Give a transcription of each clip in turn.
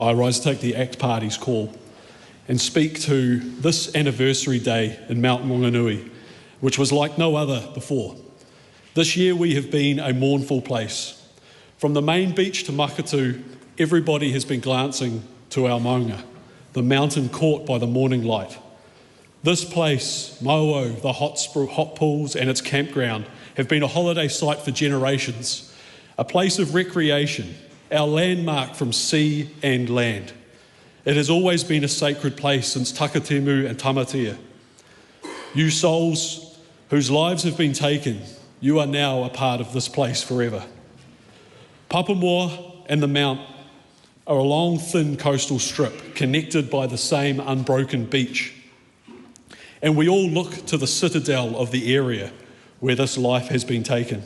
I rise to take the ACT Party's call and speak to this anniversary day in Mount Maunganui, which was like no other before. This year we have been a mournful place. From the main beach to Makatu, everybody has been glancing to our maunga, the mountain caught by the morning light. This place, Mauo, the hot pools and its campground, have been a holiday site for generations, a place of recreation, our landmark from sea and land. It has always been a sacred place since Takatimu and Tamatea. You souls whose lives have been taken, you are now a part of this place forever. Papamoa and the Mount are a long, thin coastal strip connected by the same unbroken beach. And we all look to the citadel of the area where this life has been taken.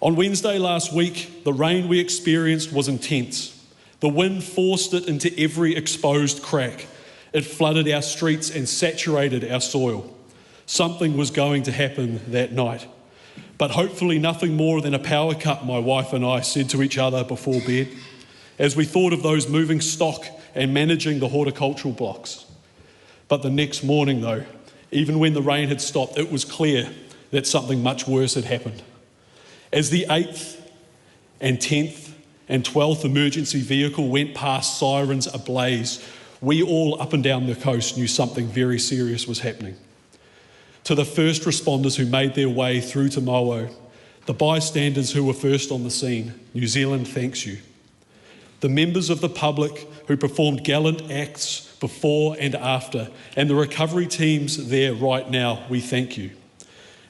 On Wednesday last week, the rain we experienced was intense. The wind forced it into every exposed crack. It flooded our streets and saturated our soil. Something was going to happen that night. But hopefully nothing more than a power cut, my wife and I said to each other before bed, as we thought of those moving stock and managing the horticultural blocks. But the next morning though, even when the rain had stopped, it was clear that something much worse had happened. As the 8th and 10th and 12th emergency vehicle went past, sirens ablaze, we all up and down the coast knew something very serious was happening. To the first responders who made their way through to Mauo, the bystanders who were first on the scene, New Zealand thanks you. The members of the public who performed gallant acts before and after, and the recovery teams there right now, we thank you.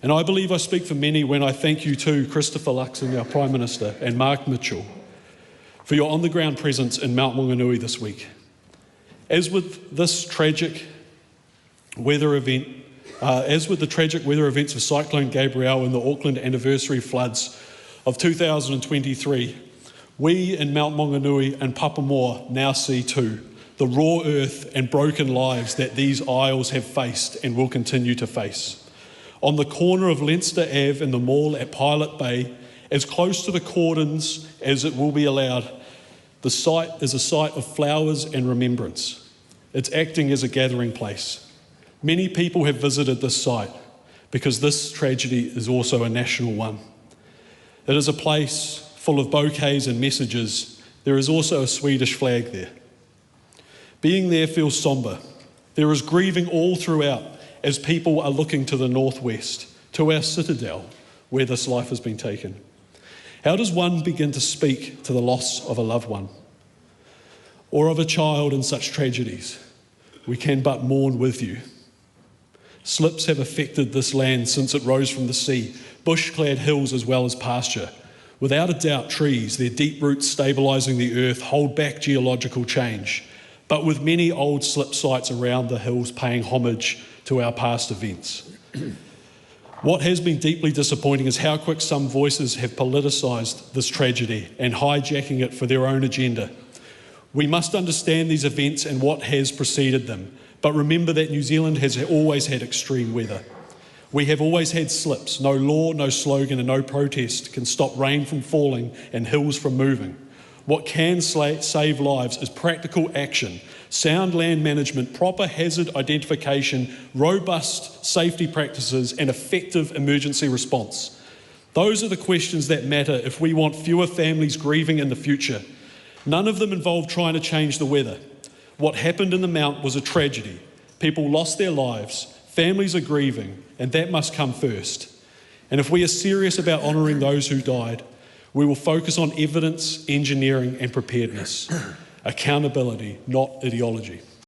And I believe I speak for many when I thank you too, Christopher Luxton, our Prime Minister, and Mark Mitchell, for your on-the-ground presence in Mount Maunganui this week. As with the tragic weather events of Cyclone Gabrielle and the Auckland anniversary floods of 2023, we in Mount Maunganui and Papamoa now see too the raw earth and broken lives that these isles have faced and will continue to face. On the corner of Leinster Ave and the mall at Pilot Bay, as close to the cordons as it will be allowed, the site is a site of flowers and remembrance. It's acting as a gathering place. Many people have visited this site because this tragedy is also a national one. It is a place full of bouquets and messages. There is also a Swedish flag there. Being there feels sombre. There is grieving all throughout as people are looking to the northwest, to our citadel, where this life has been taken. How does one begin to speak to the loss of a loved one or of a child in such tragedies? We can but mourn with you. Slips have affected this land since it rose from the sea, bush-clad hills as well as pasture. Without a doubt, trees, their deep roots stabilising the earth, hold back geological change. But with many old slip sites around the hills paying homage to our past events. What has been deeply disappointing is how quick some voices have politicised this tragedy and hijacking it for their own agenda. We must understand these events and what has preceded them, but remember that New Zealand has always had extreme weather. We have always had slips. No law, no slogan and no protest can stop rain from falling and hills from moving. What can save lives is practical action, sound land management, proper hazard identification, robust safety practices and effective emergency response. Those are the questions that matter if we want fewer families grieving in the future. None of them involve trying to change the weather. What happened in the Mount was a tragedy. People lost their lives, families are grieving, and that must come first. And if we are serious about honouring those who died, we will focus on evidence, engineering and preparedness. Accountability, not ideology.